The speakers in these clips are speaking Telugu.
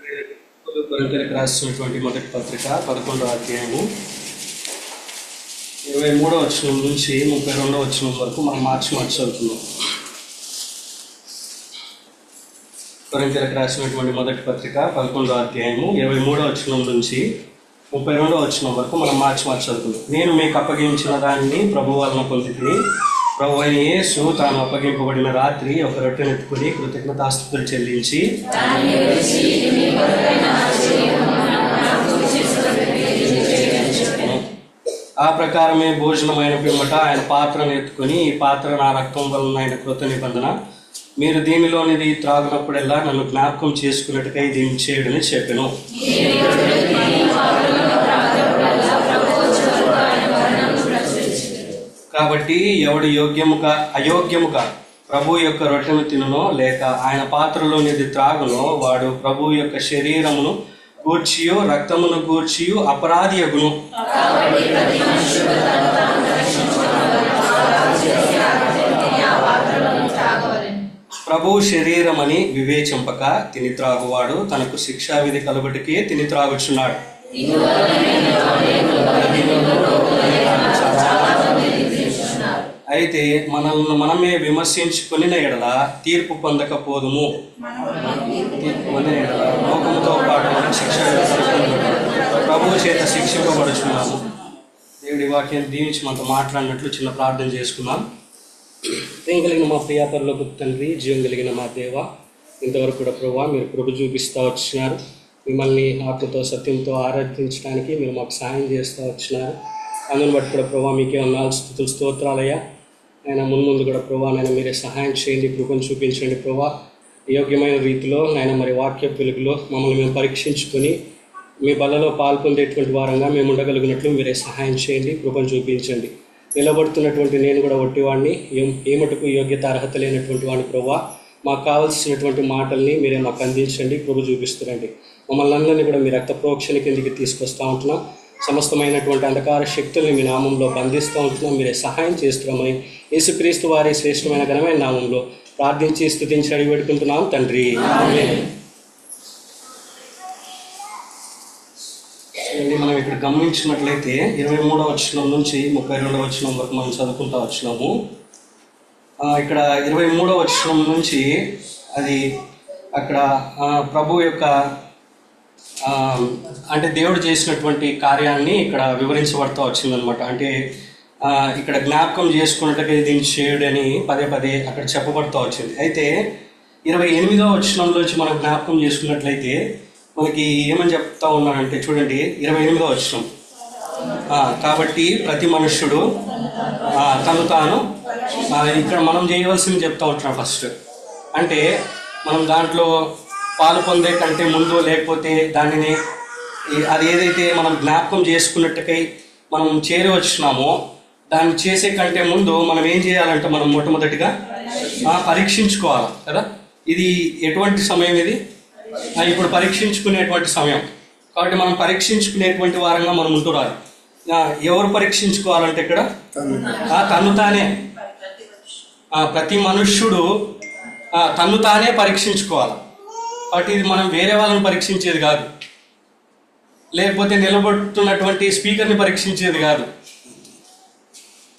కొరింథీయులకు రాసినటువంటి మొదటి పత్రిక 11వ అధ్యాయము 23వ వచనం నుంచి 32వ వచనం వరకు మనం మార్చి చదువుతున్నాం. కొరింథీయులకు రాసినటువంటి మొదటి పత్రిక 11వ అధ్యాయము 23వ వచనం నుంచి 32వ వచనం వరకు మనం మార్చి చదువుతున్నాం. నేను మీకు అప్పగించిన దాన్ని ప్రభువు వలన పొందితిని. ప్రభువు అయిన యేసు తాను అప్పగింపబడిన రాత్రి ఒక రొట్టెను ఎత్తుకుని కృతజ్ఞతాస్తుతులు చెల్లించి ఆ ప్రకారమే భోజనమైన పిమ్మట ఆయన పాత్రను ఎత్తుకొని, ఈ పాత్ర నా రక్తం వలన ఆయన కృత నిబంధన, మీరు దీనిలోనిది త్రాగినప్పుడల్లా నన్ను జ్ఞాపకం చేసుకున్నట్టుగా దీన్ని చేయడని చెప్పెను. కాబట్టి ఎవడు అయోగ్యముగా ప్రభు యొక్క రొట్టెను తినునో లేక ఆయన పాత్రలోనిది త్రాగునో వాడు ప్రభు యొక్క శరీరమును గూర్చియు రక్తమును గూర్చియు అపరాధి అగును. ప్రభు శరీరమని వివేచింపక తిని త్రాగువాడు తనకు శిక్షావిధి కలుగుటకే తిని త్రాగుచున్నాడు. అయితే మనల్ని మనమే విమర్శించుకుని ఎడల తీర్పు పొందకపోదుము. లోకముతో పాటు మనం శిక్ష ప్రభువు చేత శిక్షింపబడుచున్నాము. దేవుడి వాక్యాన్ని దీవించి మనతో మాట్లాడినట్లు చిన్న ప్రార్థన చేసుకున్నాం. ప్రేమ కలిగిన మా ప్రియ పరలోకపు తండ్రి, జీవం కలిగిన మా దేవ, ఇంతవరకు కూడా ప్రభువా మీరు కృప చూపిస్తూ వచ్చినారు. మిమ్మల్ని ఆత్మతో సత్యంతో ఆరాధించడానికి మీరు మాకు సాయం చేస్తూ వచ్చినారు. అందుని బట్టి కూడా ప్రభువా మీకే వందనాలు, స్తుతులు, స్తోత్రాలయ్యా. ఆయన ముందు కూడా ప్రభువా నాయన మీరే సహాయం చేయండి, కృపను చూపించండి ప్రభువా. యోగ్యమైన రీతిలో నాయన మరి వాక్య వెలుగులో మమ్మల్ని మేము పరీక్షించుకొని మీ బలలో పాల్పొందేటువంటి వారంగా మేము ఉండగలిగినట్లు మీరే సహాయం చేయండి, కృపను చూపించండి. నిలబడుతున్నటువంటి నేను కూడా ఒట్టివాడిని, ఏమటుకు యోగ్యత అర్హత లేనటువంటి వాడిని ప్రభువా. మాకు కావాల్సినటువంటి మాటల్ని మీరే మాకు అందించండి, కృప చూపిస్తురండి. మమ్మల్ని అందరినీ కూడా మీ రక్త ప్రోక్షణ కిందికి తీసుకొస్తూ ఉంటున్నాం. సమస్తమైనటువంటి అంధకార శక్తుల్ని మీ నామంలో బంధిస్తూ ఉంటున్నాం. మీరే సహాయం చేస్తున్నామని యేసుక్రీస్తు వారి శ్రేష్టమైన ఘనమైన నామంలో ప్రార్థించి స్తుతించి అడిగి పెట్టుకుంటున్నాం తండ్రి, ఆమేన్. మనం ఇక్కడ గమనించినట్లయితే 23వ వచనం నుంచి 32వ వచనం వరకు మనం చదువుకుంటూ వచ్చినాము. ఇక్కడ 23వ వచనం నుంచి అది అక్కడ ప్రభు యొక్క అంటే దేవుడు చేసినటువంటి కార్యాన్ని ఇక్కడ వివరించబడుతూ వచ్చిందనమాట. అంటే ఇక్కడ జ్ఞాపకం చేసుకున్నట్టుగా దీన్ని చేయడని పదే పదే అక్కడ చెప్పబడుతూ వచ్చింది. అయితే 28వ వచనంలోంచి మనం జ్ఞాపకం చేసుకున్నట్లయితే మనకి ఏమని చెప్తా ఉన్నాడంటే చూడండి, 28వ వచనం. కాబట్టి ప్రతి మనుష్యుడు తను తాను ఇక్కడ మనం చేయవలసింది చెప్తా ఉంటున్నాం. ఫస్ట్ అంటే మనం దాంట్లో పాలు పొందే కంటే ముందు, లేకపోతే దానిని అది ఏదైతే మనం జ్ఞాపకం చేసుకున్నట్టుకై మనం చేరి వచ్చినామో దాన్ని చేసే కంటే ముందు మనం ఏం చేయాలంటే మనం మొట్టమొదటిగా పరీక్షించుకోవాలి కదా. ఇది ఎటువంటి సమయం? ఇది ఇప్పుడు పరీక్షించుకునేటువంటి సమయం. కాబట్టి మనం పరీక్షించుకునేటువంటి వారంగా మనం ఉంటున్నారు. ఎవరు పరీక్షించుకోవాలంటే ఇక్కడ తను తానే, ప్రతి మనుష్యుడు తను తానే పరీక్షించుకోవాలి. కాబట్టి ఇది మనం వేరే వాళ్ళని పరీక్షించేది కాదు, లేకపోతే నిలబడుతున్నటువంటి స్పీకర్ని పరీక్షించేది కాదు,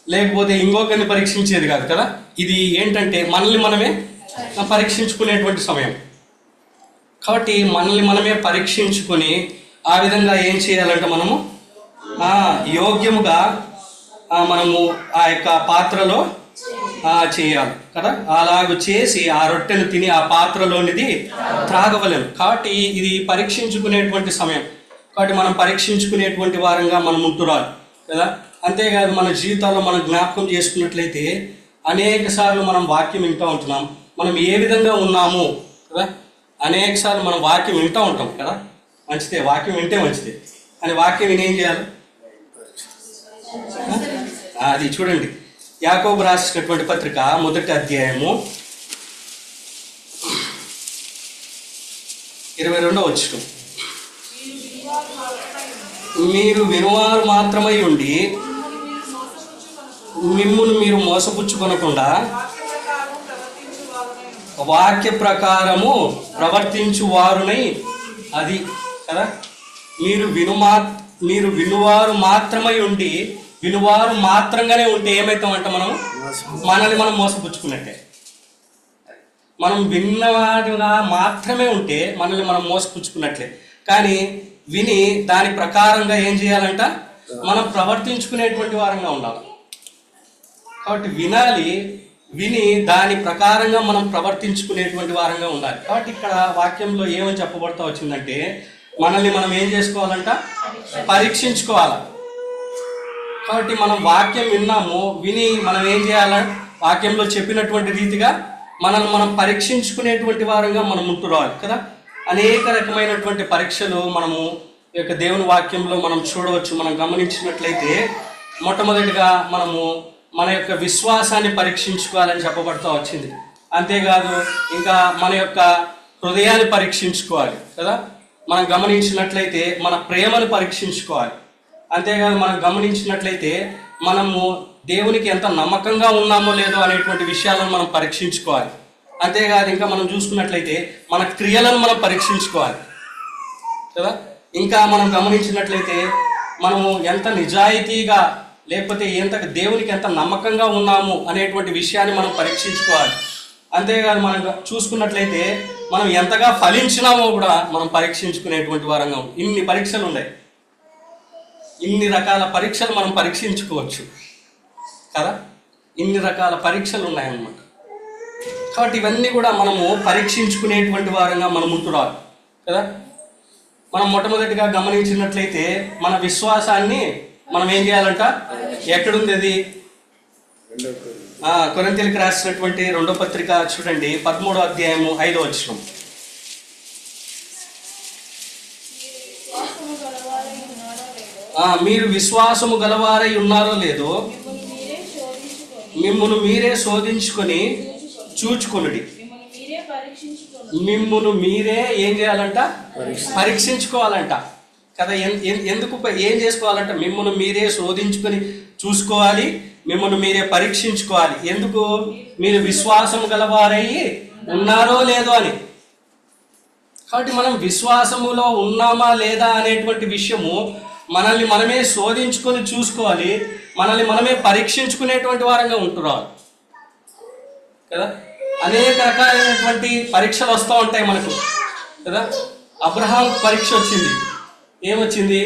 లేకపోతే ఇంకొకరిని పరీక్షించేది కాదు కదా. ఇది ఏంటంటే మనల్ని మనమే పరీక్షించుకునేటువంటి సమయం. కాబట్టి మనల్ని మనమే పరీక్షించుకొని ఆ విధంగా ఏం చేయాలంటే మనము యోగ్యముగా మనము ఆ యొక్క పాత్రలో చేయాలి కదా. అలాగ చేసి ఆ రొట్టెను తిని ఆ పాత్రలోనిది త్రాగవలేము. కాబట్టి ఇది పరీక్షించుకునేటువంటి సమయం. కాబట్టి మనం పరీక్షించుకునేటువంటి వారంగా మనం ఉంటున్నాం కదా. అంతేకాదు మన జీవితాల్లో మనం జ్ఞాపకం చేసుకున్నట్లయితే అనేక సార్లు మనం వాక్యం వింటూ ఉంటున్నాం. మనం ఏ విధంగా ఉన్నాము కదా. అనేక సార్లు మనం వాక్యం వింటూ ఉంటాం కదా. మంచిదే, వాక్యం వింటే మంచిదే. అని వాక్యం విని ఏం చేయాలి? అది చూడండి, యాకోబు రాసినటువంటి పత్రిక 1వ అధ్యాయము 22వ వచనం. మీరు వినువారు మాత్రమై ఉండి మిమ్మును మీరు మోసపుచ్చుకొనకుండా వాక్య ప్రకారము ప్రవర్తించు వారునై అది కదా. మీరు వినువారు మాత్రమై ఉండి వినువారు మాత్రంగానే ఉంటే ఏమవుతామంట, మనల్ని మనం మోసపుచ్చుకున్నట్టే. మనం విన్నవారుగా మాత్రమే ఉంటే మనల్ని మనం మోసపుచ్చుకున్నట్లే. కానీ విని దాని ప్రకారంగా ఏం చేయాలంట, మనం ప్రవర్తించుకునేటువంటి వారంగా ఉండాలి. కాబట్టి విని దాని ప్రకారంగా మనం ప్రవర్తించుకునేటువంటి వారంగా ఉండాలి. కాబట్టి ఇక్కడ వాక్యంలో ఏమని చెప్పబడతా వచ్చిందంటే, మనల్ని మనం ఏం చేసుకోవాలంట, పరీక్షించుకోవాలి. కాబట్టి మనం వాక్యం విని మనం ఏం చేయాలి, వాక్యంలో చెప్పినటువంటి రీతిగా మనల్ని మనం పరీక్షించుకునేటువంటి వారంగా మనం ఉంటురావాలి కదా. అనేక రకమైనటువంటి పరీక్షలు మనము ఈ యొక్క దేవుని వాక్యంలో మనం చూడవచ్చు. మనం గమనించినట్లయితే మొట్టమొదటిగా మనము మన యొక్క విశ్వాసాన్ని పరీక్షించుకోవాలని చెప్పబడుతూ వచ్చింది. అంతేకాదు ఇంకా మన యొక్క హృదయాన్ని పరీక్షించుకోవాలి కదా. మనం గమనించినట్లయితే మన ప్రేమను పరీక్షించుకోవాలి. అంతేకాదు మనం గమనించినట్లయితే మనము దేవునికి ఎంత నమ్మకంగా ఉన్నామో లేదో అనేటువంటి విషయాలను మనం పరీక్షించుకోవాలి. అంతేకాదు ఇంకా మనం చూసుకున్నట్లయితే మన క్రియలను మనం పరీక్షించుకోవాలి కదా. ఇంకా మనం గమనించినట్లయితే మనము ఎంత నిజాయితీగా లేకపోతే దేవునికి ఎంత నమ్మకంగా ఉన్నాము అనేటువంటి విషయాన్ని మనం పరీక్షించుకోవాలి. అంతేకాదు మనం చూసుకున్నట్లయితే మనం ఎంతగా ఫలించినామో కూడా మనం పరీక్షించుకునేటువంటి వారంగా. ఇన్ని పరీక్షలు ఉన్నాయి, ఇన్ని రకాల పరీక్షలు మనం పరీక్షించుకోవచ్చు కదా. ఇన్ని రకాల పరీక్షలు ఉన్నాయన్నమాట. కాబట్టి ఇవన్నీ కూడా మనము పరీక్షించుకునేటువంటి వారంగా మనం ఉంటున్నాం కదా. మనం మొట్టమొదటిగా గమనించినట్లయితే మన విశ్వాసాన్ని మనం ఏం చేయాలంట, ఎక్కడుంది అది, కొరింథీయులకు రాసినటువంటి 2వ పత్రిక చూడండి, 13వ అధ్యాయము 5వ వచనం. మీరు విశ్వాసము గలవారై ఉన్నారో లేదో మిమ్మును మీరే శోధించుకొని చూచుకొనుడి. మిమ్మును మీరే ఏం చేయాలంట, పరీక్షించుకోవాలంట కదా. ఎందుకు ఏం చేసుకోవాలంట, మిమ్మును మీరే శోధించుకొని చూసుకోవాలి, మిమ్మల్ని మీరే పరీక్షించుకోవాలి. ఎందుకు, మీరు విశ్వాసం గలవారై ఉన్నారో లేదో అని. కాబట్టి మనం విశ్వాసములో ఉన్నామా లేదా అనేటువంటి విషయము మనల్ని మనమే శోధించుకొని చూసుకోవాలి, మనల్ని మనమే పరీక్షించుకునేటువంటి వారంగా ఉంటున్నారు కదా. అనేక రకాలైనటువంటి పరీక్షలు వస్తూ ఉంటాయి మనకు కదా. అబ్రహాం పరీక్ష వచ్చింది, ఏమొచ్చింది,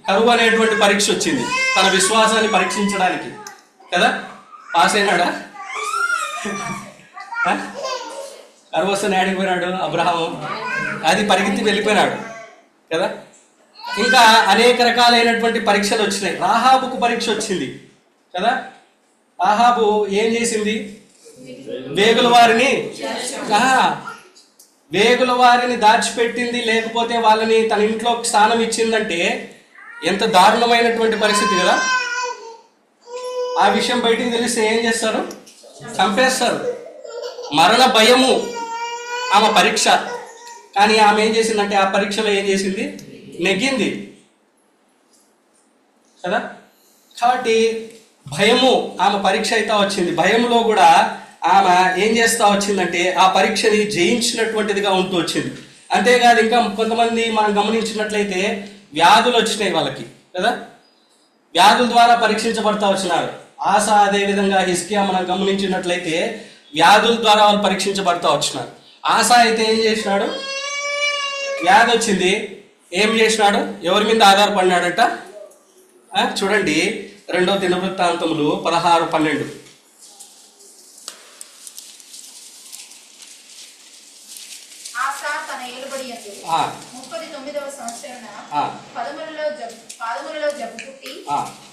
కరువు అనేటువంటి పరీక్ష వచ్చింది తన విశ్వాసాన్ని పరీక్షించడానికి కదా. పాస్ అయినాడా, కరువు వస్తే ఆడిపోయినాడు అబ్రహాము, అది పరిగెత్తి వెళ్ళిపోయినాడు కదా. ఇంకా అనేక రకాలైనటువంటి పరీక్షలు వచ్చినాయి. రాహాబుకు పరీక్ష వచ్చింది కదా. రాహాబు ఏం చేసింది, వేగుల వారిని దాచిపెట్టింది, లేకపోతే వాళ్ళని తన ఇంట్లో స్థానం ఇచ్చిందంటే ఎంత దారుణమైనటువంటి పరిస్థితి కదా. ఆ విషయం బయటికి తెలిస్తే ఏం చేస్తారు, చంపేస్తారు. మరణ భయము ఆమె పరీక్ష. కానీ ఆమె ఏం చేసిందంటే ఆ పరీక్షలో ఏం చేసింది, నెగ్గింది కదా. కాబట్టి భయము ఆమె పరీక్ష అయితే వచ్చింది. భయంలో కూడా ఆమె ఏం చేస్తూ వచ్చిందంటే ఆ పరీక్షని జయించినటువంటిదిగా ఉంటూ వచ్చింది. అంతేకాదు ఇంకా కొంతమంది మనం గమనించినట్లయితే వ్యాధులు వచ్చినాయి వాళ్ళకి కదా. వ్యాధుల ద్వారా పరీక్షించబడతా వచ్చినారు. ఆశ, అదేవిధంగా హిజ్కియా మనం గమనించినట్లయితే వ్యాధుల ద్వారా వాళ్ళు పరీక్షించబడతా వచ్చినారు. ఆశ అయితే ఏం చేసినాడు, వ్యాధి వచ్చింది, ఏం చేసినాడు, ఎవరి మీద ఆధారపడినాడట చూడండి, 2వ దినవృత్తాంతములు 16:12.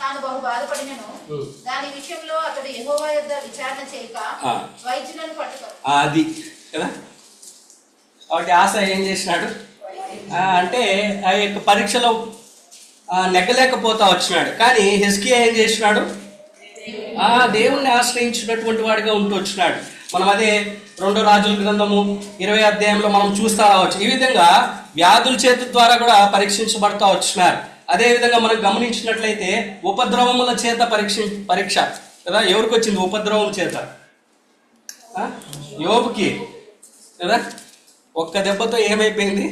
తాను బహు బాధపడినను దాని విషయంలో అతడు యెహోవా యొద్ద విచారణ చేయక వైద్యులను పట్టుకొని అది కదా. కాబట్టి ఆశ ఏం చేసినాడు అంటే ఆ యొక్క పరీక్షలో నెగ్గలేకపోతా వచ్చినాడు. కానీ హిజ్కియా ఏం చేసినాడు, దేవుణ్ణి ఆశ్రయించినటువంటి వాడిగా ఉంటూ వచ్చినాడు. మనం అదే 2వ రాజుల గ్రంథము 20వ అధ్యాయంలో మనం చూస్తూ రావచ్చు. ఈ విధంగా వ్యాధుల చేతి ద్వారా కూడా పరీక్షించబడతా వచ్చినారు. అదేవిధంగా మనం గమనించినట్లయితే ఉపద్రవముల చేత పరీక్ష కదా. ఎవరికి వచ్చింది ఉపద్రవం చేత, యోబుకి కదా. ఒక్క దెబ్బతో ఏమైపోయింది,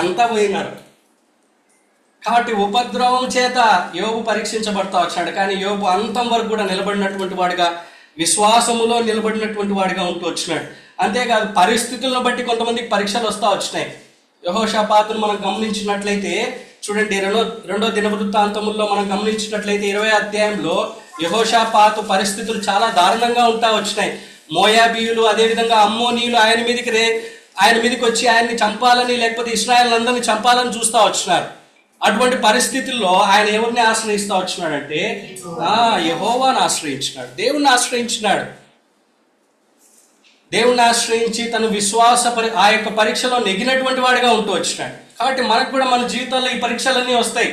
అంతా పోయినారు. కాబట్టి ఉపద్రవం చేత యోబు పరీక్షించబడతా వచ్చాడు. కానీ యోబు అంతం వరకు కూడా నిలబడినటువంటి వాడిగా, విశ్వాసములో నిలబడినటువంటి వాడిగా ఉంటూ వచ్చినాడు. అంతేకాదు పరిస్థితులను బట్టి కొంతమందికి పరీక్షలు వస్తూ వచ్చినాయి. యెహోషాపాతును మనం గమనించినట్లయితే చూడండి, రెండో దినవృత్తాంతముల్లో మనం గమనించినట్లయితే 20వ అధ్యాయంలో యెహోషాపాతు పరిస్థితులు చాలా దారుణంగా ఉంటా వచ్చినాయి. మోయాబీయులు, అదేవిధంగా అమ్మోనీయులు ఆయన మీదకి వచ్చి ఆయన్ని చంపాలని, లేకపోతే ఇశ్రాయేలునందరినీ చంపాలని చూస్తూ వచ్చినారు. అటువంటి పరిస్థితుల్లో ఆయన ఎవరిని ఆశ్రయిస్తూ వచ్చినాడంటే యెహోవాను ఆశ్రయించినాడు, దేవుణ్ణి ఆశ్రయించినాడు. దేవుణ్ణి ఆశ్రయించి తను ఆ యొక్క పరీక్షలో నెగ్గినటువంటి వాడిగా ఉంటూ వచ్చినాడు. కాబట్టి మనకు కూడా మన జీవితంలో ఈ పరీక్షలన్నీ వస్తాయి.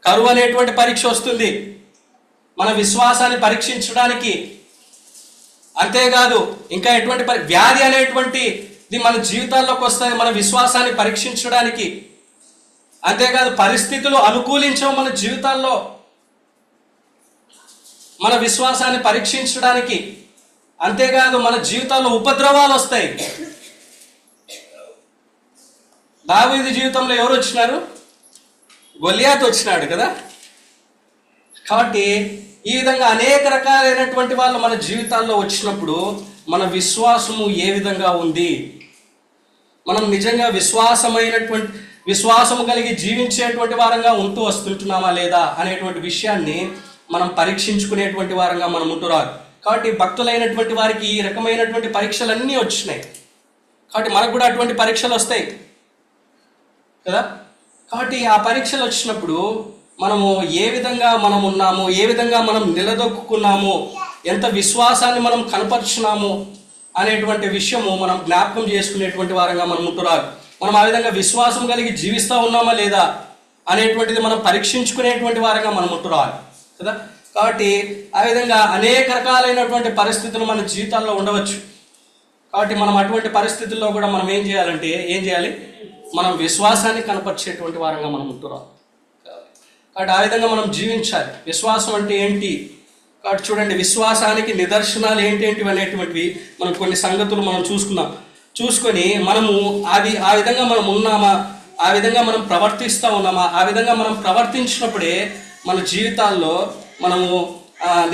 కరువు అనేటువంటి పరీక్ష వస్తుంది మన విశ్వాసాన్ని పరీక్షించడానికి. అంతేకాదు ఇంకా ఎటువంటి వ్యాధి అనేటువంటిది మన జీవితాల్లోకి వస్తాయి మన విశ్వాసాన్ని పరీక్షించడానికి. అంతేకాదు పరిస్థితులు అనుకూలించవు మన జీవితాల్లో మన విశ్వాసాన్ని పరీక్షించడానికి. అంతేకాదు మన జీవితాల్లో ఉపద్రవాలు వస్తాయి. దావీదు జీవితంలో ఎవరు వచ్చినారు? గొలియాతు వచ్చినాడు కదా. కాబట్టి ఈ విధంగా అనేక రకాలైనటువంటి వాళ్ళు మన జీవితాల్లో వచ్చినప్పుడు మన విశ్వాసము ఏ విధంగా ఉంది, మనం నిజంగా విశ్వాసము కలిగి జీవించేటువంటి వారంగా ఉంటూ వస్తుంటున్నామా లేదా అనేటువంటి విషయాన్ని మనం పరీక్షించుకునేటువంటి వారంగా మనం ఉంటురాదు. కాబట్టి భక్తులైనటువంటి వారికి ఈ రకమైనటువంటి పరీక్షలన్నీ వచ్చినాయి. కాబట్టి మనకు కూడా అటువంటి పరీక్షలు వస్తాయి కదా. కాబట్టి ఆ పరీక్షలు వచ్చినప్పుడు మనము ఏ విధంగా మనం ఉన్నాము, ఏ విధంగా మనం నిలదొక్కున్నాము, ఎంత విశ్వాసాన్ని మనం కనపరుచున్నాము అనేటువంటి విషయము మనం జ్ఞాపకం చేసుకునేటువంటి వారంగా మనం ఉంటురాదు. మనం ఆ విధంగా విశ్వాసం కలిగి జీవిస్తూ ఉన్నామా లేదా అనేటువంటిది మనం పరీక్షించుకునేటువంటి వారంగా మనం ఉంటురాదు కదా. కాబట్టి ఆ విధంగా అనేక రకాలైనటువంటి పరిస్థితులు మన జీవితాల్లో ఉండవచ్చు. కాబట్టి మనం అటువంటి పరిస్థితుల్లో కూడా మనం ఏం చేయాలి? మనం విశ్వాసాన్ని కనపరిచేటువంటి వారంగా మనం ఉంటురాదు. కాబట్టి ఆ విధంగా మనం జీవించాలి. విశ్వాసం అంటే ఏంటి? కాబట్టి చూడండి, విశ్వాసానికి నిదర్శనాలు ఏంటేంటివి అనేటువంటివి మనం కొన్ని సంగతులు మనం చూసుకొని మనము ఆ విధంగా మనం ఉన్నామా, ఆ విధంగా మనం ప్రవర్తిస్తూ ఉన్నామా, ఆ విధంగా మనం ప్రవర్తించినప్పుడే మన జీవితాల్లో మనము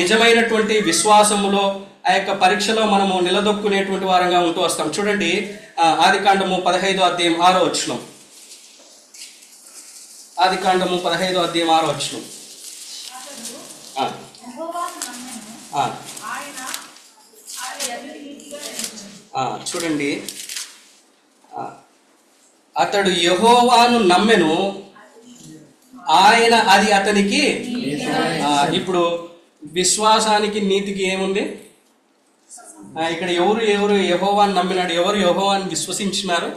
నిజమైనటువంటి విశ్వాసములో ఆ యొక్క పరీక్షలో మనము నిలదొక్కునేటువంటి వారంగా ఉంటూ వస్తాం. చూడండి, ఆదికాండము 15వ అధ్యాయం 6వ వచనం. ఆదికాండము 15వ అధ్యాయం 6వ వచనం. చూడండి, అతడు యెహోవాను నమ్మెను, ఆయన అది అతనికి. ఇప్పుడు విశ్వాసానికి నీతికి ఏముంది? ఇక్కడ ఎవరు యెహోవాను నమ్మినాడు? ఎవరు యెహోవాను విశ్వసించినారు?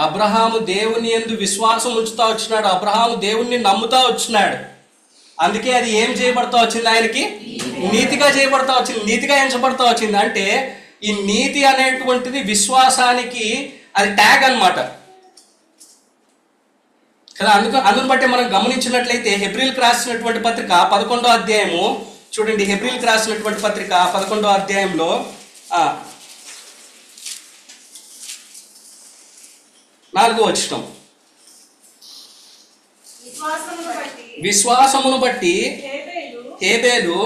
అబ్రహాము దేవుని యందు విశ్వాసం ఉంచుతా వచ్చినాడు. అబ్రహాము దేవుణ్ణి నమ్ముతా వచ్చినాడు. అందుకే అది ఏం చేయబడతా వచ్చింది? ఆయనకి నీతిగా చేయబడతా వచ్చింది, నీతిగా ఎంచబడతా వచ్చింది. అంటే ఈ నీతి అనేటువంటిది విశ్వాసానికి అది ట్యాగ్ అన్నమాట కదా. అందుని బట్టి మనం గమనించినట్లయితే హెబ్రీలకు రాసినటువంటి పత్రిక 11వ అధ్యాయము చూడండి. హెబ్రీలకు రాసినటువంటి పత్రిక 11వ అధ్యాయంలో 4వ వచనం. విశ్వాసమును బట్టి హేబేలు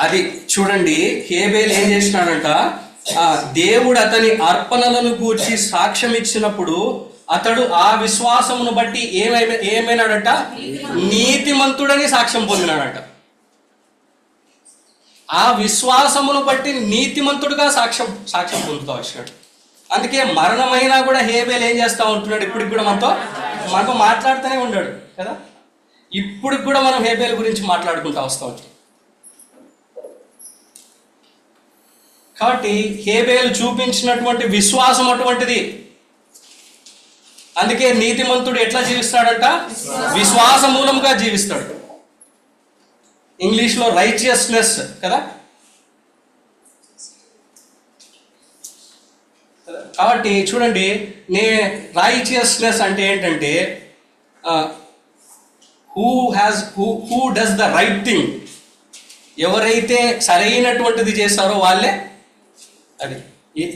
అది చూడండి, హేబేలు ఏం చేసినాడంట? దేవుడు అతని అర్పణలను గూర్చి సాక్ష్యం ఇచ్చినప్పుడు అతడు ఆ విశ్వాసమును బట్టి ఏమైనాడంట? నీతిమంతుడని సాక్ష్యం పొందినాడంట. ఆ విశ్వాసమును బట్టి నీతిమంతుడుగా సాక్ష్యం పొందుతూ వచ్చినాడు. అందుకే మరణమైనా కూడా హేబేలు ఏం చేస్తూ ఉంటున్నాడు? ఇప్పటికి కూడా మనతో మాట్లాడుతూనే ఉన్నాడు కదా. ఇప్పుడు కూడా మనం హేబేలు గురించి మాట్లాడుకుంటూ వస్తూ ఉంటాం. కాబట్టి హేబేలు చూపించినటువంటి విశ్వాసం అటువంటిది. అందుకే నీతిమంతుడు ఎట్లా జీవిస్తాడంట? విశ్వాస మూలంగా జీవిస్తాడు. ఇంగ్లీష్లో రైచియస్నెస్ కదా. కాబట్టి చూడండి, రైచియస్నెస్ అంటే ఏంటంటే who does the right thing, ఎవరైతే సరైనటువంటిది చేస్తారో వాళ్ళే అది.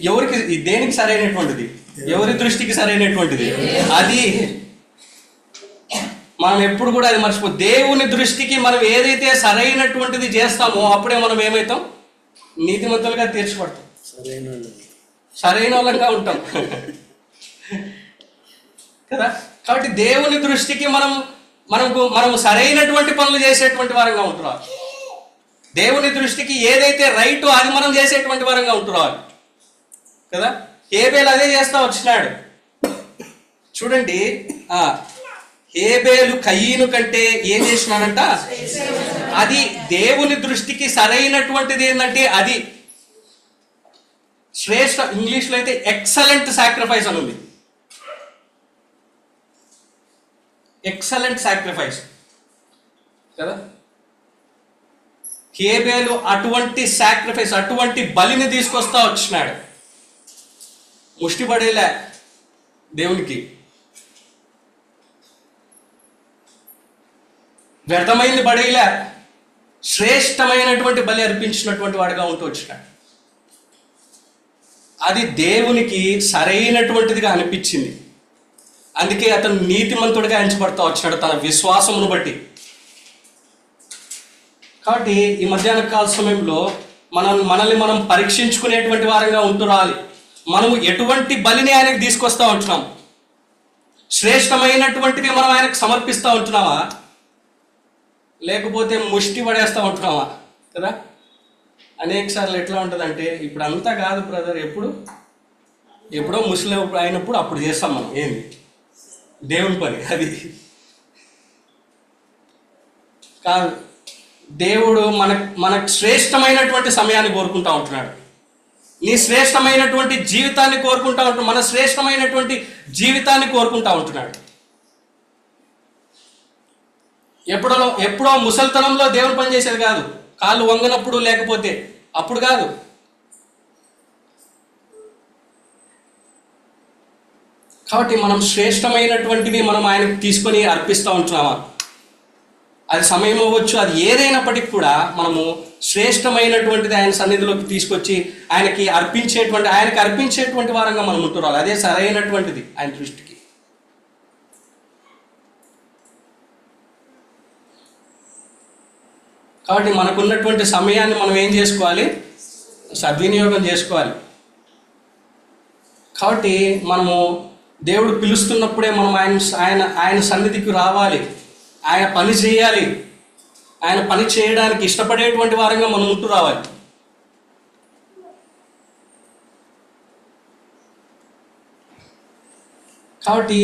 ఎవరికి, దేనికి సరైనటువంటిది, ఎవరి దృష్టికి సరైనటువంటిది అది. మనం ఎప్పుడు కూడా అది మర్చిపో. దేవుని దృష్టికి మనం ఏదైతే సరైనటువంటిది చేస్తామో అప్పుడే మనం ఏమవుతాం, నీతిమంతులుగా తీర్చబడతాం, సరైన వాళ్ళంగా ఉంటాం కదా. కాబట్టి దేవుని దృష్టికి మనము సరైనటువంటి పనులు చేసేటువంటి వారంగా ఉంటున్నాం. దేవుని దృష్టికి ఏదైతే రైటో అది మనం చేసేటువంటి వారంగా ఉంటున్నాం కదా. హేబేలు అదే చేస్తా వచ్చినాడు. చూడండి, హేబేలు కయీను కంటే ఏం చేసినాడంట, అది దేవుని దృష్టికి సరైనటువంటిది ఏంటంటే అది శ్రేష్ఠ, ఇంగ్లీష్లో అయితే ఎక్సలెంట్ సాక్రిఫైస్ అని ఉంది. ఎక్సలెంట్ సాక్రిఫైస్ కదా. హేబేలు అటువంటి సాక్రిఫైస్, అటువంటి బలిని తీసుకొస్తా వచ్చినాడు. ముష్టి పడేలే దేవునికి, వ్యర్థమైంది పడేలే, శ్రేష్టమైనటువంటి బలి అర్పించినటువంటి వాడిగా ఉంటూ వచ్చినాడు. అది దేవునికి సరైనటువంటిదిగా అనిపించింది. అందుకే అతను నీతిమంతుడిగా ఎంచబడతా వచ్చినాడు తన విశ్వాసమును బట్టి. కాబట్టి ఈ మధ్యాహ్న కాల సమయంలో మనల్ని మనం పరీక్షించుకునేటువంటి వారంగా ఉంటూ రావాలి. మనము ఎటువంటి బలిని ఆయనకు తీసుకొస్తా ఉంటున్నాం, శ్రేష్టమైనటువంటివి మనం ఆయనకు సమర్పిస్తూ ఉంటున్నామా, లేకపోతే ముష్టి పడేస్తూ ఉంటున్నామా కదా. అనేక సార్లు ఎట్లా ఉంటుందంటే, ఇప్పుడు అంతా కాదు బ్రదర్, ఎప్పుడో ముస్లిం అయినప్పుడు అప్పుడు చేస్తాం మనం ఏంది దేవుని పని, అది కాదు. దేవుడు మనకు శ్రేష్టమైనటువంటి సమయాన్ని కోరుకుంటా ఉంటున్నాడు. నీ శ్రేష్టమైనటువంటి జీవితాన్ని కోరుకుంటా ఉంటున్నాడు. మన శ్రేష్టమైనటువంటి జీవితాన్ని కోరుకుంటా ఉంటున్నాడు. ఎప్పుడో ముసలితనంలో దేవుని పని చేసేది కాదు, కాళ్ళు వంగనప్పుడు, లేకపోతే అప్పుడు కాదు. కాబట్టి మనం శ్రేష్టమైనటువంటివి మనం ఆయనకు తీసుకొని అర్పిస్తూ ఉంటున్నామా, అది సమయం అవ్వచ్చు, అది ఏదైనప్పటికీ కూడా మనము శ్రేష్టమైనటువంటిది ఆయన సన్నిధిలోకి తీసుకొచ్చి ఆయనకి అర్పించేటువంటి వారంగా మనం ఉంటున్నాం. అదే సరైనటువంటిది ఆయన దృష్టికి. కాబట్టి మనకున్నటువంటి సమయాన్ని మనం ఏం చేసుకోవాలి, సద్వినియోగం చేసుకోవాలి. కాబట్టి మనము దేవుడు పిలుస్తున్నప్పుడే మనం ఆయన సన్నిధికి రావాలి, ఆయన పని చేయాలి, ఆయన పని చేయడానికి ఇష్టపడేటువంటి వారంగా మనం ఉంటూ రావాలి. కాబట్టి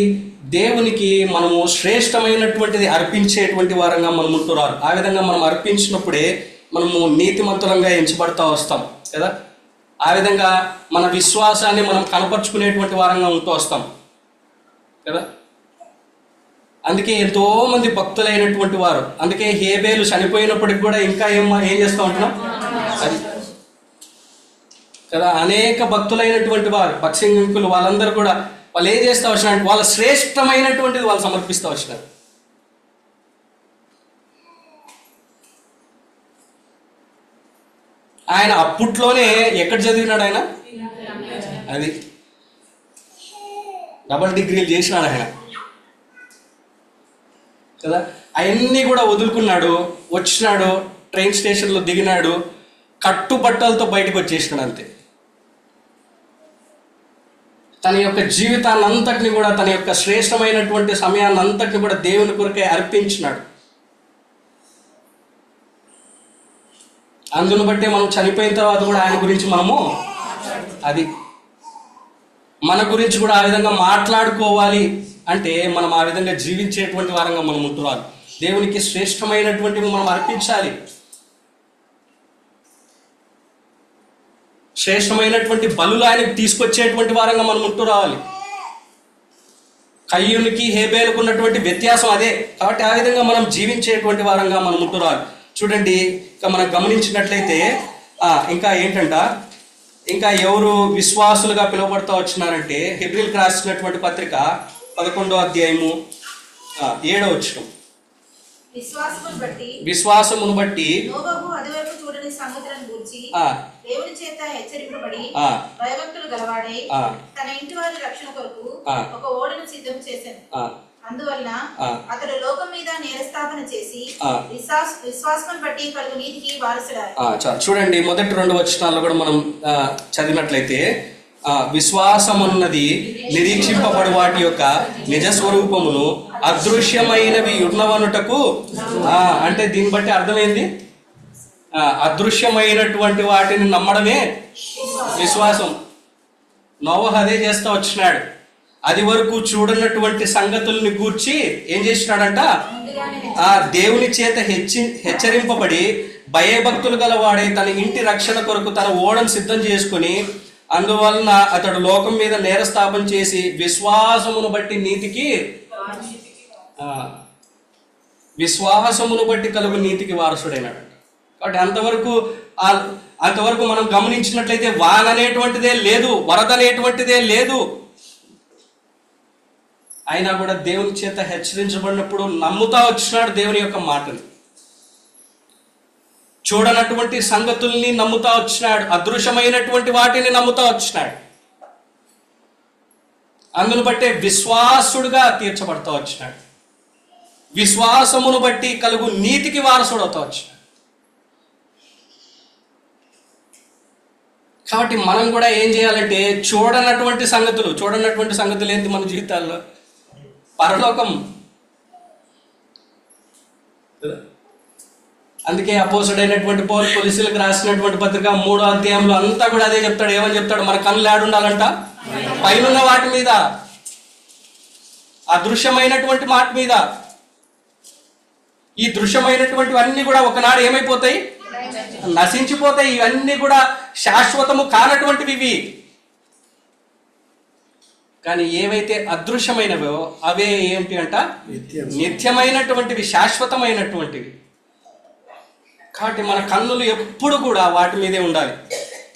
దేవునికి మనము శ్రేష్టమైనటువంటిది అర్పించేటువంటి వారంగా మనం ఉంటూ రావాలి. ఆ విధంగా మనం అర్పించినప్పుడే మనము నీతిమంతులంగా ఎంచబడతా వస్తాం కదా. ఆ విధంగా మన విశ్వాసాన్ని మనం కనపరుచుకునేటువంటి వారంగా ఉంటూ వస్తాం కదా. అందుకే ఎంతో మంది భక్తులైనటువంటి వారు, అందుకే హేబేలు చనిపోయినప్పటికి కూడా ఇంకా ఏం చేస్తూ ఉంటున్నాం అది కదా. అనేక భక్తులైనటువంటి వారు, పక్షింకులు, వాళ్ళందరూ కూడా వాళ్ళు ఏం చేస్తూ వచ్చినారంటే వాళ్ళ శ్రేష్టమైనటువంటిది వాళ్ళు సమర్పిస్తూ వచ్చినారు. ఆయన అప్పట్లోనే ఎక్కడ చదివినాడు, ఆయన అది డబల్ డిగ్రీలు చేసినాడు ఆయన కదా. అవన్నీ కూడా వదులుకున్నాడు, వచ్చినాడు, ట్రైన్ స్టేషన్లో దిగినాడు, కట్టుబట్టలతో బయటకు వచ్చేసినాడు అంతే. తన యొక్క జీవితాన్ని అంతటిని కూడా, తన యొక్క శ్రేష్టమైనటువంటి సమయాన్ని అంతటిని కూడా దేవుని కొరకే అర్పించినాడు. అందును బట్టి మనం చనిపోయిన తర్వాత కూడా ఆయన గురించి మనము అది మన గురించి కూడా ఆ విధంగా మాట్లాడుకోవాలి అంటే మనం ఆ విధంగా జీవించేటువంటి వారంగా మనం ఉంటున్నాం. దేవునికి శ్రేష్టమైనటువంటివి మనం అర్పించాలి, శ్రేష్టమైనటువంటి బలులు ఆయనకు తీసుకొచ్చేటువంటి వారంగా మనం ఉంటూ రావాలి. కయ్యూనికి హేబేలుకు ఉన్నటువంటి వ్యత్యాసం అదే. కాబట్టి ఆ విధంగా మనం జీవించేటువంటి వారంగా మనం ఉంటూ రావాలి. చూడండి, ఇంకా మనం గమనించినట్లయితే ఇంకా ఏంటంట, ఇంకా ఎవరు విశ్వాసులుగా పిలువబడుతూ వచ్చినారంటే, హెబ్రీయులకు రాసినటువంటి పత్రిక 11వ అధ్యాయము 7వ వచనం. విశ్వాసమును బట్టి నోవహు అదివరకు చూడని సంగతులను గూర్చి దేవుని చేత హెచ్చరింపబడి భయభక్తులు గలవాడై తన ఇంటి వారి రక్షణ కొరకు ఒక ఓడను సిద్ధం చేశాను. అందువలన అతడు లోకం మీద నేరస్థాపన చేసి విశ్వాసమును బట్టి కలుగు నీతికి వారసుడాయెను. చూడండి, మొదటి 2 వచనాల్లో కూడా మనం చదివినట్లయితే విశ్వాసమున్నది నిరీక్షింపబడు వాటి యొక్క నిజ స్వరూపమును అదృశ్యమైనవి ఉన్నవనుటకు. అంటే దీన్ని బట్టి అర్థమైంది, అదృశ్యమైనటువంటి వాటిని నమ్మడమే విశ్వాసం. నోవహు అదే చేస్తా వచ్చినాడు. అది వరకు చూడనటువంటి సంగతుల్ని గూర్చి ఏం చేసినాడంట, దేవుని చేత హెచ్చరింపబడి భయభక్తులు గలవాడే తన ఇంటి రక్షణ కొరకు తన ఓడను సిద్ధం చేసుకుని, అందువలన అతడు లోకం మీద నేరస్థాపన చేసి విశ్వాసమును బట్టి నీతికి విశ్వాసమును బట్టి కలుగు నీతికి వారసుడైనాడు. కాబట్టి అంతవరకు మనం గమనించినట్లయితే వాన అనేటువంటిదే లేదు, వరద అనేటువంటిదే లేదు. అయినా కూడా దేవుని చేత హెచ్చరించబడినప్పుడు నమ్ముతా వచ్చినాడు దేవుని యొక్క మాటని. చూడనటువంటి సంగతుల్ని నమ్ముతా వచ్చినాడు, అదృశ్యమైనటువంటి వాటిని నమ్ముతా వచ్చినాడు. అందును బట్టే విశ్వాసుడుగా తీర్చబడతా వచ్చినాడు. విశ్వాసమును బట్టి కలుగు నీతికి వారసుడవుతా వచ్చినాడు. కాబట్టి మనం కూడా ఏం చేయాలంటే చూడనటువంటి సంగతులు ఏంటి మన జీవితాల్లో? పరలోకం. అందుకే అపోసడైనటువంటి పౌలు కొలస్సీలకు రాసినటువంటి పత్రిక 3వ అధ్యాయంలో అంతా కూడా అదే చెప్తాడు. ఏమని చెప్తాడు? మన కన్నులు ఏడుండాలంట? పైనున్న వాటి మీద, అదృశ్యమైనటువంటి మాట మీద. ఈ దృశ్యమైనటువంటివన్నీ కూడా ఒకనాడు ఏమైపోతాయి? నశించిపోతాయి. ఇవన్నీ కూడా శాశ్వతము కానటువంటివి ఇవి. కానీ ఏవైతే అదృశ్యమైనవో అవే ఏంటి అంట? నిత్యమైనటువంటివి, శాశ్వతమైనటువంటివి. కాబట్టి మన కన్నులు ఎప్పుడు కూడా వాటి మీదే ఉండాలి,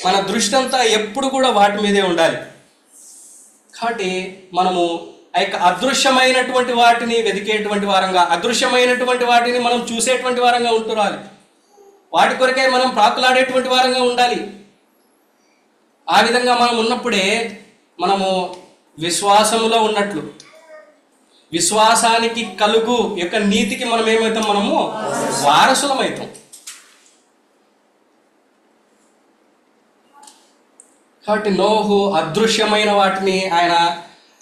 మన దృష్టి అంతా ఎప్పుడు కూడా వాటి మీదే ఉండాలి. కాబట్టి మనము ఆ యొక్క అదృశ్యమైనటువంటి వాటిని వెతికేటువంటి వారంగా, అదృశ్యమైనటువంటి వాటిని మనం చూసేటువంటి వారంగా ఉంటురాలి. వాటి కొరకే మనం ప్రాకులాడేటువంటి వారంగా ఉండాలి. ఆ విధంగా మనం ఉన్నప్పుడే మనము విశ్వాసములో ఉన్నట్లు, విశ్వాసానికి కలుగు యొక్క నీతికి మనం ఏమవుతాం? మనము వారసులమవుతాం. కాబట్టి నోహు అదృశ్యమైన వాటిని, ఆయన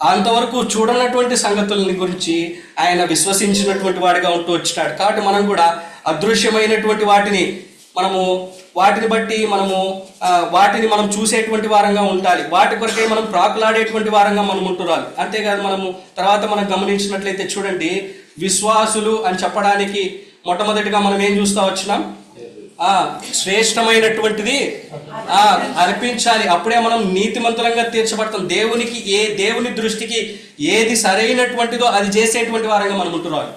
అంతవరకు చూడనటువంటి సంగతులని గురించి ఆయన విశ్వసించినటువంటి వాడిగా ఉంటూ వచ్చినాడు. కాబట్టి మనం కూడా అదృశ్యమైనటువంటి వాటిని బట్టి వాటిని మనం చూసేటువంటి వారంగా ఉండాలి. వాటి కొరకే మనం ప్రాకులాడేటువంటి వారంగా మనం ఉంటురాలి. అంతేకాదు మనం గమనించినట్లయితే చూడండి, విశ్వాసులు అని చెప్పడానికి మొట్టమొదటిగా మనం ఏం చూస్తా వచ్చినాం? శ్రేష్టమైనటువంటిది అర్పించాలి. అప్పుడే మనం నీతిమంతులంగా తీర్చబడతాం. దేవుని దృష్టికి ఏది సరైనటువంటిదో అది చేసేటువంటి వారంగా మనం ఉంటున్నాం.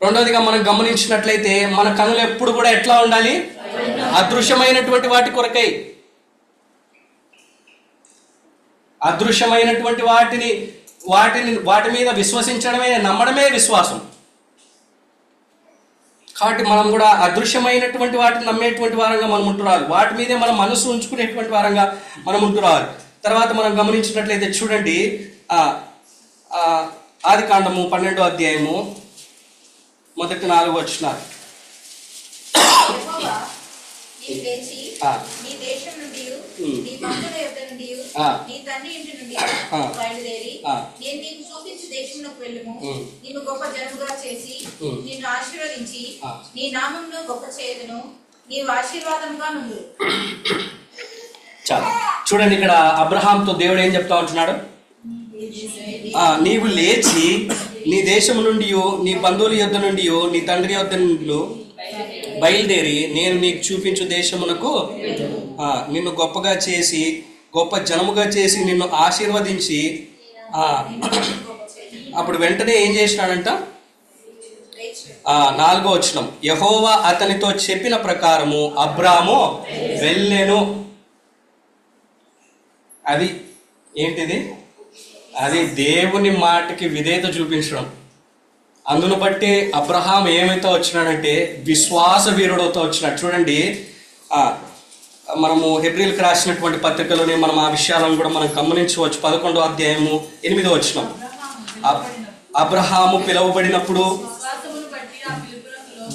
రెండవదిగా మనం గమనించినట్లయితే మన కనులు ఎప్పుడు కూడా ఎట్లా ఉండాలి? అదృశ్యమైనటువంటి వాటి కొరకై, అదృశ్యమైనటువంటి వాటి మీద విశ్వసించడమే, నమ్మడమే విశ్వాసం. కాబట్టి మనం కూడా అదృశ్యమైనటువంటి వాటిని నమ్మేటువంటి వారంగా మనం ఉంటురాలి. వాటి మీదే మనం మనసు ఉంచుకునేటువంటి వారంగా మనం ఉంటురాలి. తర్వాత మనం గమనించినట్లయితే చూడండి, ఆదికాండము 12వ అధ్యాయము మొదటి 4 వచనాలు. నీ తండ్రి ఇంటి నుండి బయలుదేరి నేను నీకు చూపించు దేశమునకు వెళ్ళుము. నిన్ను గొప్ప జనముగా చేసి నిన్ను ఆశీర్వదించి నీ నామమును గొప్ప చేయుదును. నీవు ఆశీర్వాదముగా నుండు. చాలా చూడండి, ఇక్కడ అబ్రహాంతో దేవుడు ఏం చెప్తా ఉంటున్నాడు? నీవు లేచి నీ దేశము నుండి, నీ బంధువుల యొద్ద నుండి, నీ తండ్రి యొద్ద నుండి బయలుదేరి నేను నీకు చూపించు దేశమునకు నిన్ను గొప్పగా చేసి, గొప్ప జనముగా చేసి నిన్ను ఆశీర్వదించి. అప్పుడు వెంటనే ఏం చేసినాడంట? 4వ వచనం, యెహోవా అతనితో చెప్పిన ప్రకారము అబ్రాము వెళ్ళెను. అది ఏంటిది? అది దేవుని మాటకి విధేయత చూపించడం. అందును బట్టి అబ్రహాం ఏమైతే వచ్చినాడంటే విశ్వాస వీరుడవుతూ వచ్చినాడు. చూడండి, మనము హెబ్రీలకు రాసినటువంటి పత్రికలోనే మనం ఆ విషయాలను కూడా మనం గమనించవచ్చు. 11వ అధ్యాయము 8వ వచనం. అబ్రహాము పిలువబడినప్పుడు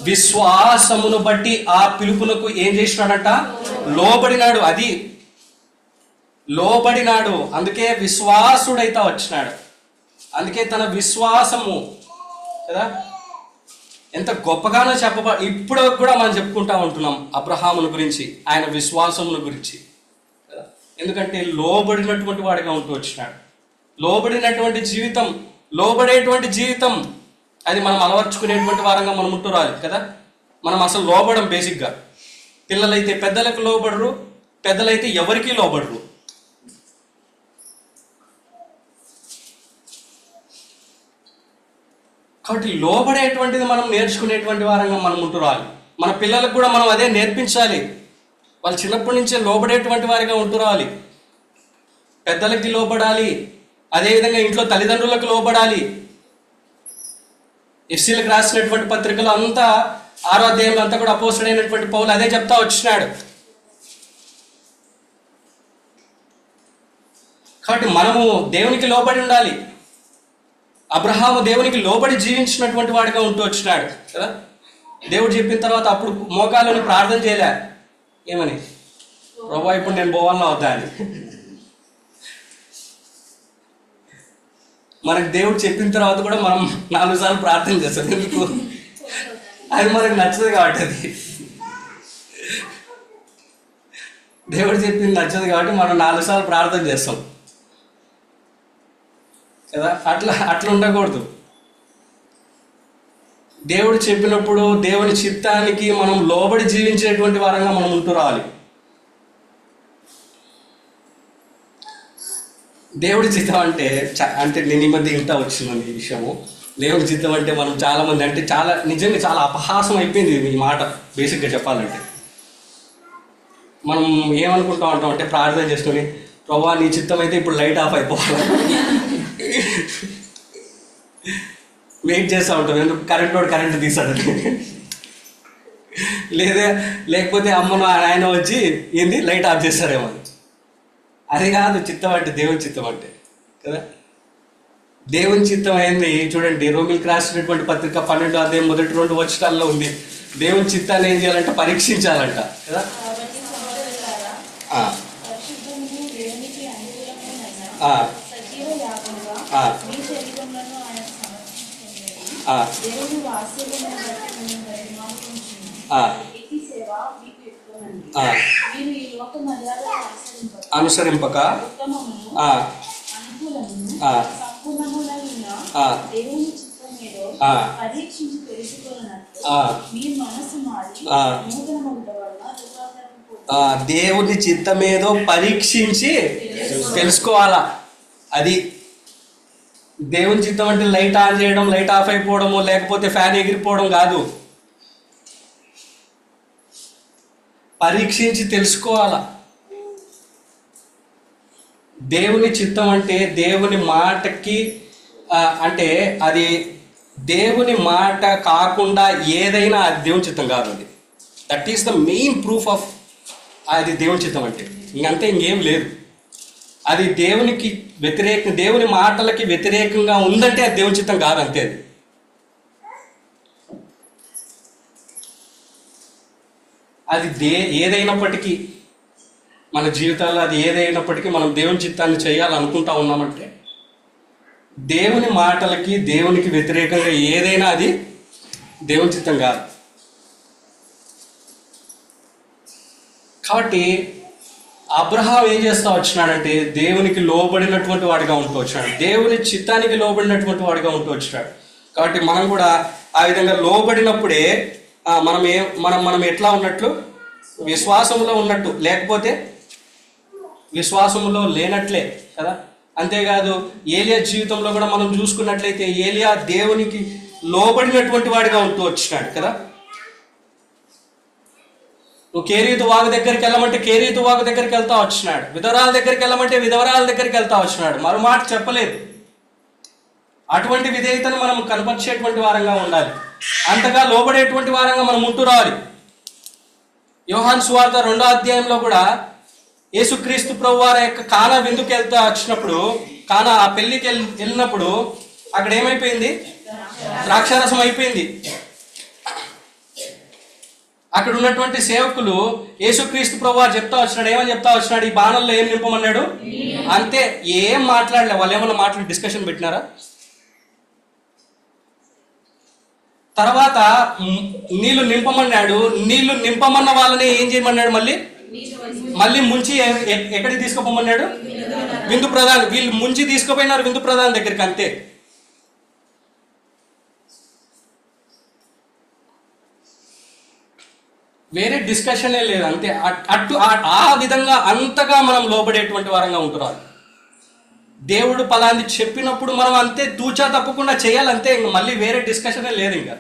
విశ్వాసమును బట్టి ఆ పిలుపునకు ఏం చేసినాడంట? లోబడినాడు. అది లోబడినాడు, అందుకే విశ్వాసుడైతే వచ్చినాడు. అందుకే తన విశ్వాసము కదా ఎంత గొప్పగానో ఇప్పుడు కూడా మనం చెప్పుకుంటా ఉంటున్నాం అబ్రహామును గురించి, ఆయన విశ్వాసమును గురించి. ఎందుకంటే లోబడినటువంటి వాడిగా ఉంటూ వచ్చినాడు. లోబడినటువంటి జీవితం, లోబడేటువంటి జీవితం అది మనం అలవర్చుకునేటువంటి వారంగా మనం ఉంటూ రాదు కదా. మనం అసలు లోబడం బేసిక్గా. పిల్లలైతే పెద్దలకు లోబడరు, పెద్దలైతే ఎవరికీ లోబడరు. కాబట్టి లోబడేటువంటిది మనం నేర్చుకునేటువంటి వారంగా మనం ఉంటూ రాలి. మన పిల్లలకు కూడా మనం అదే నేర్పించాలి. వాళ్ళు చిన్నప్పటి నుంచే లోబడేటువంటి వారిగా ఉంటూ రావాలి. పెద్దలకి లోబడాలి, అదేవిధంగా ఇంట్లో తల్లిదండ్రులకు లోబడాలి. ఎఫ్సీలకు రాసినటువంటి పత్రికలు అంతా 6వ అధ్యాయంలో అంతా కూడా అపోస్తలుడైనటువంటి పౌలు అదే చెప్తా వచ్చినాడు. కాబట్టి మనము దేవునికి లోబడి ఉండాలి. అబ్రహాము దేవునికి లోబడి జీవించినటువంటి వాడిగా ఉంటూ వచ్చినాడు కదా. దేవుడు చెప్పిన తర్వాత అప్పుడు మోకాళ్ళని ప్రార్థన చేయలే, ఏమని, ప్రభువా ఇప్పుడు నేను పోవాలన్నా వద్దా అని. మనకు దేవుడు చెప్పిన తర్వాత కూడా మనం 4 సార్లు ప్రార్థన చేస్తాం. ఎందుకు? అది మనకు నచ్చదు కాబట్టి. అది దేవుడు చెప్పింది నచ్చదు కాబట్టి మనం 4 సార్లు ప్రార్థన చేస్తాం కదా. అట్లా ఉండకూడదు. దేవుడు చెప్పినప్పుడు దేవుని చిత్తానికి మనం లోబడి జీవించేటువంటి వారంగా మనం ఉంటూ రావాలి. దేవుడి చిత్తం అంటే నేను ఈ మధ్య ఇంటా వచ్చినాను ఈ విషయము. దేవుడి చిత్తం అంటే మనం చాలామంది అంటే నిజంగా చాలా అపహాసం అయిపోయింది ఈ మాట. బేసిక్గా చెప్పాలంటే మనం ఏమనుకుంటా ఉంటాం అంటే ప్రార్థన చేసుకొని, ప్రభువా నీ చిత్తం అయితే ఇప్పుడు లైట్ ఆఫ్ అయిపోవాలి వెయిట్ చేస్తూ ఉంటాం. ఎందుకు? కరెంట్ తీసాడు. లేకపోతే అమ్మను ఆయన వచ్చి ఏంది లైట్ ఆఫ్ చేస్తారేమో. అది కాదు చిత్తం అంటే, దేవుని చిత్తం అంటే కదా. దేవుని చిత్తం అయింది. చూడండి, రోమిలకు రాసినటువంటి పత్రిక 12వ అధ్యాయం 1-2 వచనాల్లో ఉంది. దేవుని చిత్తాన్ని ఏం చేయాలంటే పరీక్షించాలంట కదా. అనుసరింపక దేవుని చిత్తమేదో పరీక్షించి తెలుసుకోవాలా. అది దేవుని చిత్తం అంటే లైట్ ఆన్ చేయడం, లైట్ ఆఫ్ అయిపోవడము, లేకపోతే ఫ్యాన్ ఎగిరిపోవడం కాదు. పరీక్షించి తెలుసుకోవాలా. దేవుని చిత్తం అంటే దేవుని మాటకి అంటే అది దేవుని మాట కాకుండా ఏదైనా అది దేవుని చిత్తం కాదు. అది that is the main proof of అది దేవుని చిత్తం అంటే. ఇంకంతే, ఇంకేం లేదు. అది దేవునికి దేవుని మాటలకి వ్యతిరేకంగా ఉందంటే అది దేవుని చిత్తం కాదు, అంతే. అది ఏదైనప్పటికీ మన జీవితాల్లో అది ఏదైనప్పటికీ మనం దేవుని చిత్తాన్ని చేయాలనుకుంటా ఉన్నామంటే దేవుని మాటలకి దేవునికి వ్యతిరేకంగా ఏదైనా అది దేవుని చిత్తం కాదు. కాబట్టి అబ్రహాం ఏం చేస్తూ వచ్చినాడంటే దేవునికి లోబడినటువంటి వాడిగా ఉంటూ వచ్చినాడు. దేవుని చిత్తానికి లోబడినటువంటి వాడిగా ఉంటూ వచ్చినాడు. కాబట్టి మనం కూడా ఆ విధంగా లోబడినప్పుడే మనం ఎట్లా ఉన్నట్లు? విశ్వాసంలో ఉన్నట్టు, లేకపోతే విశ్వాసంలో లేనట్లే కదా. అంతేకాదు ఏలియా జీవితంలో కూడా మనం చూసుకున్నట్లయితే ఏలియా దేవునికి లోబడినటువంటి వాడిగా ఉంటూ వచ్చినాడు కదా. నువ్వు కేరీతు వాగు దగ్గరికి వెళ్ళమంటే కేరీతు వాగు దగ్గరికి వెళ్తా వచ్చినాడు. విధవరాల దగ్గరికి వెళ్ళమంటే విధవరాల దగ్గరికి వెళ్తా వచ్చినాడు. మరో మాట చెప్పలేదు. అటువంటి విధేయతను మనం కనపరిచేటువంటి వారంగా ఉండాలి. అంతగా లోబడేటువంటి వారంగా మనం ఉంటూ రావాలి. యోహాను సువార్త 2వ అధ్యాయంలో కూడా యేసుక్రీస్తు ప్రభు వారి యొక్క కానా విందుకు వచ్చినప్పుడు, కానా ఆ పెళ్లికి వెళ్ళినప్పుడు అక్కడ ఏమైపోయింది? ద్రాక్షారసం అయిపోయింది. అక్కడ ఉన్నటువంటి సేవకులు యేసుక్రీస్తు ప్రభు వారు చెప్తా వచ్చినాడు, ఏమని చెప్తా వచ్చినాడు? ఈ బాణంలో ఏం నింపమన్నాడు? అంతే, ఏం మాట్లాడలే. వాళ్ళు ఏమన్నా మాట్లాడి డిస్కషన్ పెట్టినారా? తర్వాత నీళ్లు నింపమన్నాడు. నీళ్లు నింపమన్న వాళ్ళని ఏం చేయమన్నాడు? మళ్ళీ ముంచి ఎక్కడికి తీసుకుపోమన్నాడు? విందు ప్రధాని. వీళ్ళు ముంచి తీసుకుపోయినారు విందు ప్రధాని దగ్గరికి, అంతే. వేరే డిస్కషనే లేదు, అంతే. ఆ విధంగా అంతగా మనం లోబడేటువంటి వారంగా ఉంటున్నారు. దేవుడు పలాంది చెప్పినప్పుడు మనం అంతే తూచా తప్పకుండా చేయాలంతే. ఇంక మళ్ళీ వేరే డిస్కషనే లేదు. ఇంకా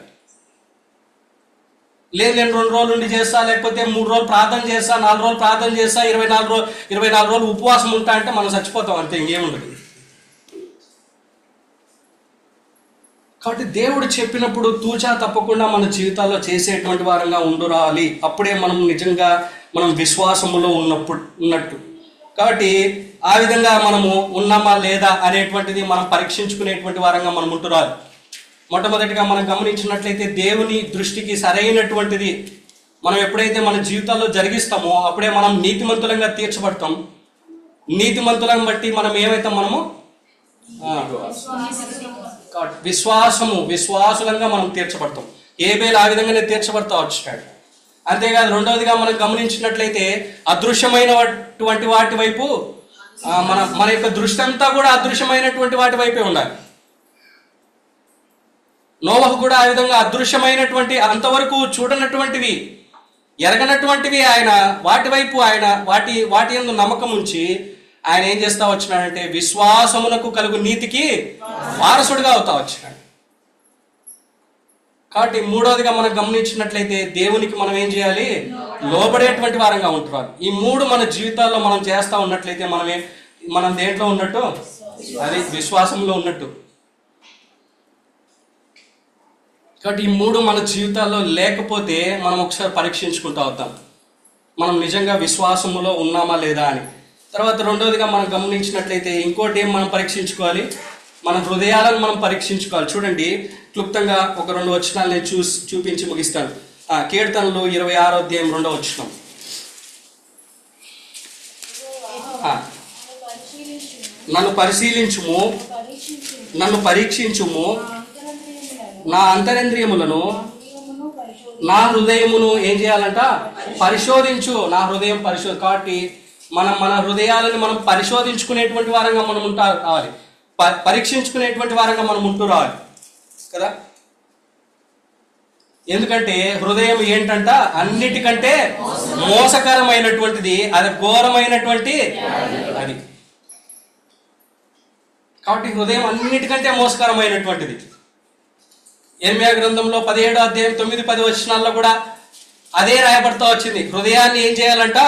లేదు నేను 2 రోజులు ఉండి చేస్తా, లేకపోతే 3 రోజులు ప్రార్థన చేస్తా, 4 రోజులు ప్రార్థన చేస్తా, 24 రోజులు ఉపవాసం ఉంటా అంటే మనం చచ్చిపోతాం, అంతే. ఇంకేముండదు. కాబట్టి దేవుడు చెప్పినప్పుడు తూచా తప్పకుండా మన జీవితాల్లో చేసేటువంటి వారంగా ఉండురాలి. అప్పుడే మనం నిజంగా మనం విశ్వాసములో ఉన్నట్టు. కాబట్టి ఆ విధంగా మనము ఉన్నామా లేదా అనేటువంటిది మనం పరీక్షించుకునేటువంటి వారంగా మనం ఉంటురాలి. మొట్టమొదటిగా మనం గమనించినట్లయితే దేవుని దృష్టికి సరైనటువంటిది మనం ఎప్పుడైతే మన జీవితాల్లో జరిగిస్తామో అప్పుడే మనం నీతిమంతులంగా తీర్చబడతాం. నీతిమంతులను బట్టి మనం ఏమైతాం? మనము విశ్వాసులంగా మనం తీర్చబడతాం. ఏబేలు ఆ విధంగానే తీర్చబడతా వచ్చాడు. అంతేకాదు, రెండవదిగా మనం గమనించినట్లయితే అదృశ్యమైనటువంటి వాటి వైపు మన యొక్క దృష్టి అంతా కూడా అదృశ్యమైనటువంటి వాటి వైపే ఉండాలి. నోవహు కూడా ఆ విధంగా అదృశ్యమైనటువంటి, అంతవరకు చూడనటువంటివి, ఎరగనటువంటివి ఆయన వాటి వైపు వాటి యందు నమ్మకం ఉంచి ఆయన ఏం చేస్తా వచ్చినాడంటే విశ్వాసమునకు కలుగు నీతికి వారసుడిగా అవుతా వచ్చినాడు. కాబట్టి మూడవదిగా మనం గమనించినట్లయితే దేవునికి మనం ఏం చేయాలి? లోబడేటువంటి వారంగా ఉంటున్నారు. ఈ 3 మన జీవితాల్లో మనం చేస్తా ఉన్నట్లయితే మనం దేంట్లో ఉన్నట్టు? అది విశ్వాసంలో ఉన్నట్టు. కాబట్టి ఈ 3 మన జీవితాల్లో లేకపోతే మనం ఒకసారి పరీక్షించుకుంటూ అవుతాం మనం నిజంగా విశ్వాసములో ఉన్నామా లేదా అని. తర్వాత రెండవదిగా మనం గమనించినట్లయితే ఇంకోటి ఏం మనం పరీక్షించుకోవాలి? మన హృదయాలను మనం పరీక్షించుకోవాలి. చూడండి, క్లుప్తంగా ఒక 2 వచనాలు నేను చూపించి ముగిస్తాను. కీర్తనలు 26వ అధ్యాయం 2వ వచనం. నన్ను పరిశీలించుము, నన్ను పరీక్షించుము, నా అంతరేంద్రియములను, నా హృదయమును ఏం చేయాలంట? పరిశోధించు. నా హృదయం కాబట్టి మన హృదయాలను మనం పరిశోధించుకునేటువంటి వారంగా మనం రావాలి. పరీక్షించుకునేటువంటి వారంగా మనం ఉంటూ రావాలి కదా. ఎందుకంటే హృదయం ఏంటంట? అన్నిటికంటే మోసకరమైనటువంటిది, అది ఘోరమైనటువంటి అది. కాబట్టి హృదయం అన్నిటికంటే మోసకరమైనటువంటిది. యెర్మయా గ్రంథంలో 17వ అధ్యాయం 9-10 వచనాల్లో కూడా అదే రాయబడతా వచ్చింది. హృదయాన్ని ఏం చేయాలంట?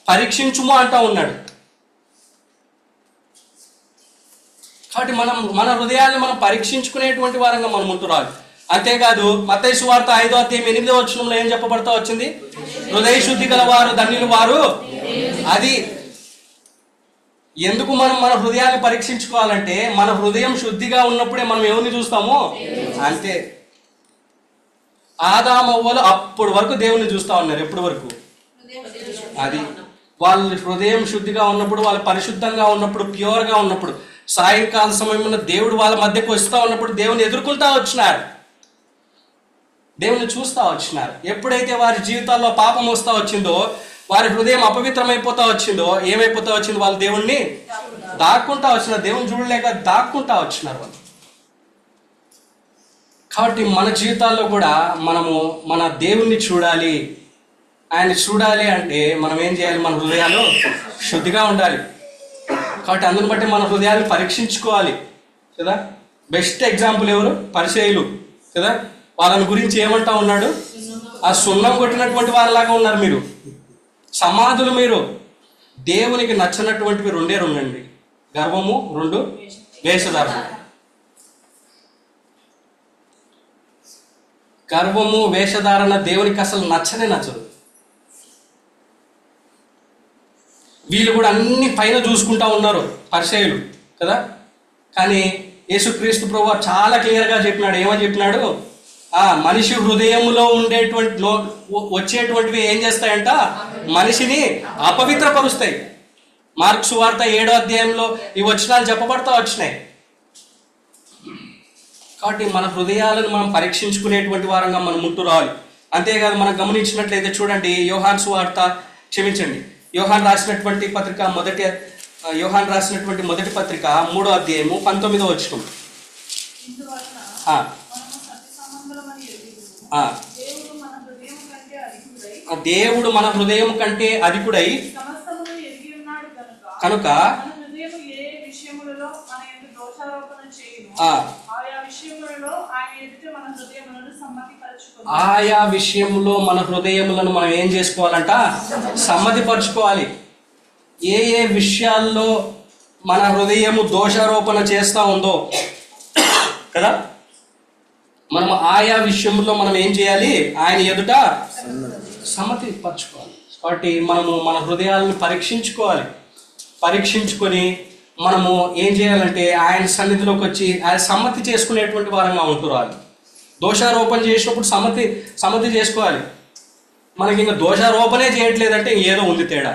పరీక్షించుము అంటా ఉన్నాడు. కాబట్టి మన హృదయాన్ని మనం పరీక్షించుకునేటువంటి వారంగా మనం ఉంటున్నాం. అంతేకాదు, మత్తయి సువార్త 5వ అధ్యాయం 8వ వచనంలో ఏం చెప్పబడతా వచ్చింది? హృదయ శుద్ధి గలవారు ధన్యులు వారు. అది ఎందుకు మనం మన హృదయాన్ని పరీక్షించుకోవాలంటే మన హృదయం శుద్ధిగా ఉన్నప్పుడే మనం ఎవరిని చూస్తామో అంతే. ఆదామవ్వలు అప్పటి వరకు దేవుని చూస్తా ఉన్నారు. ఎప్పటి వరకు? అది వాళ్ళ హృదయం శుద్ధిగా ఉన్నప్పుడు, వాళ్ళు పరిశుద్ధంగా ఉన్నప్పుడు, ప్యూర్గా ఉన్నప్పుడు, సాయంకాల సమయంలో దేవుడు వాళ్ళ మధ్యకు వస్తూ ఉన్నప్పుడు దేవుని ఎదుర్కొంటా వచ్చినారు, దేవుని చూస్తూ వచ్చినారు. ఎప్పుడైతే వారి జీవితాల్లో పాపం వస్తూ వచ్చిందో, వారి హృదయం అపవిత్రమైపోతా వచ్చిందో, ఏమైపోతా వచ్చింది? వాళ్ళు దేవుణ్ణి దాక్కుంటా వచ్చినారు. దేవుని చూడలేక దాక్కుంటా వచ్చినారు వాళ్ళు. కాబట్టి మన జీవితాల్లో కూడా మనము మన దేవుణ్ణి చూడాలి. ఆయన చూడాలి అంటే మనం ఏం చేయాలి? మన హృదయాలు శుద్ధిగా ఉండాలి. కాబట్టి అందుని బట్టి మన హృదయాన్ని పరీక్షించుకోవాలి కదా. బెస్ట్ ఎగ్జాంపుల్ ఎవరు? పరిసయ్యులు కదా. వాళ్ళని గురించి ఏమంటా ఉన్నాడు? ఆ సున్నం కొట్టినటువంటి వారిలాగా ఉన్నారు మీరు, సమాధులు మీరు. దేవునికి నచ్చినటువంటివి 2 గర్వము, 2 వేషధారణ. గర్వము, వేషధారణ దేవునికి అసలు నచ్చనే నచ్చదు. వీళ్ళు కూడా అన్ని పైన చూసుకుంటా ఉన్నారు పరిసయ్యులు కదా. కానీ యేసుక్రీస్తు ప్రభువు చాలా క్లియర్గా చెప్పినాడు. ఏమని చెప్పినాడు? మనిషి హృదయంలో ఉండేటువంటి వచ్చేటువంటివి ఏం చేస్తాయంట? మనిషిని అపవిత్రపరుస్తాయి. మార్కు సువార్త 7వ అధ్యాయంలో ఈ వచనాలు చెప్పబడతా వచ్చినాయి. కాబట్టి మన హృదయాలను మనం పరీక్షించుకునేటువంటి వారంగా మనం ముందు రావాలి. అంతేకాదు, మనం గమనించినట్లయితే చూడండి, యోహాను సువార్త యోహాను రాసినటువంటి మొదటి పత్రిక 3వ అధ్యాయము 19వ వచనం. దేవుడు మన హృదయం కంటే అధికుడై కనుక ఆయా విషయంలో మన హృదయములను మనం ఏం చేసుకోవాలంట? సమ్మతిపరచుకోవాలి. ఏ విషయాల్లో మన హృదయము దోషారోపణ చేస్తూ ఉందో కదా, మనం ఆయా విషయంలో మనం ఏం చేయాలి? ఆయన ఎదుట సమ్మతిపరచుకోవాలి. కాబట్టి మనము మన హృదయాలను పరీక్షించుకొని మనము ఏం చేయాలంటే ఆయన సన్నిధిలోకి వచ్చి ఆయన సమ్మతి చేసుకునేటువంటి వారంగా ఉంటురాలి. దోషారోపణ చేసినప్పుడు సమ్మతి చేసుకోవాలి. మనకి ఇంకా దోషారోపణే చేయట్లేదంటే ఏదో ఉంది తేడా.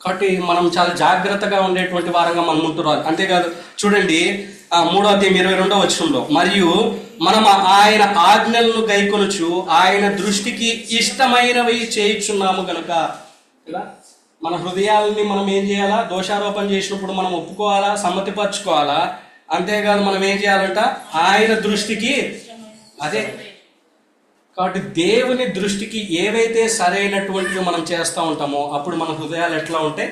కాబట్టి మనం చాలా జాగ్రత్తగా ఉండేటువంటి వారంగా మనం ఉంటురాలి. అంతేకాదు, చూడండి 3వ అధ్యాయం 22వ వచనంలో, మరియు మనం ఆయన ఆజ్ఞలను గైకొనుచు ఆయన దృష్టికి ఇష్టమైనవి చేయుచున్నాము కనుక. ఇలా మన హృదయాలని మనం ఏం చేయాలా? దోషారోపణ చేసినప్పుడు మనం ఒప్పుకోవాలా, సమ్మతిపరచుకోవాలా. అంతేకాదు, మనం ఏం చేయాలంట? ఆయన దృష్టికి అదే. కాబట్టి దేవుని దృష్టికి ఏవైతే సరైనటువంటివి మనం చేస్తూ ఉంటామో అప్పుడు మన హృదయాలు ఎట్లా ఉంటాయి?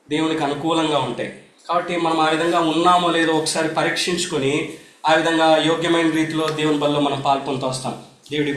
దేవునికి అనుకూలంగా ఉంటాయి. కాబట్టి మనం ఆ విధంగా ఉన్నామో లేదో ఒకసారి పరీక్షించుకొని ఆ విధంగా యోగ్యమైన రీతిలో దేవుని బల్లో మనం పాల్పొందుతూ వస్తాం. దేవుడి